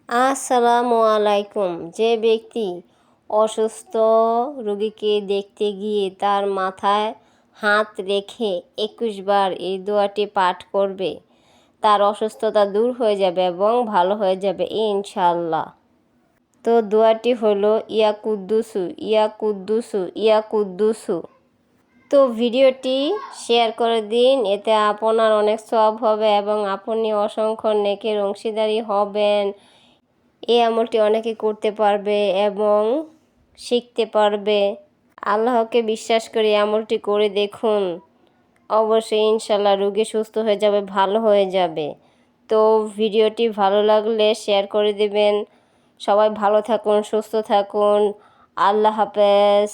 আসসালামু আলাইকুম। যে ব্যক্তি অসুস্থ রোগীকে দেখতে গিয়ে তার মাথায় হাত রেখে 21 বার এই দোয়াটি পাঠ করবে, তার অসুস্থতা দূর হয়ে যাবে এবং ভালো হয়ে যাবে ইনশাআল্লাহ। তো দোয়াটি হলো ইয়া কুদ্দুসু ইয়া কুদ্দুসু ইয়া কুদ্দুসু। তো ভিডিওটি শেয়ার করে দিন, এতে আপনার অনেক সওয়াব হবে এবং আপনি অসংখ্য নেকের অংশীদারি হবেন। এই আমলটি অনেকে করতে পারবে এবং শিখতে পারবে। আল্লাহকে বিশ্বাস করে আমলটি করে দেখুন, অবশ্যই ইনশাল্লাহ রোগী সুস্থ হয়ে যাবে, ভালো হয়ে যাবে। তো ভিডিওটি ভালো লাগলে শেয়ার করে দেবেন। সবাই ভালো থাকুন, সুস্থ থাকুন। আল্লাহ হাফেজ।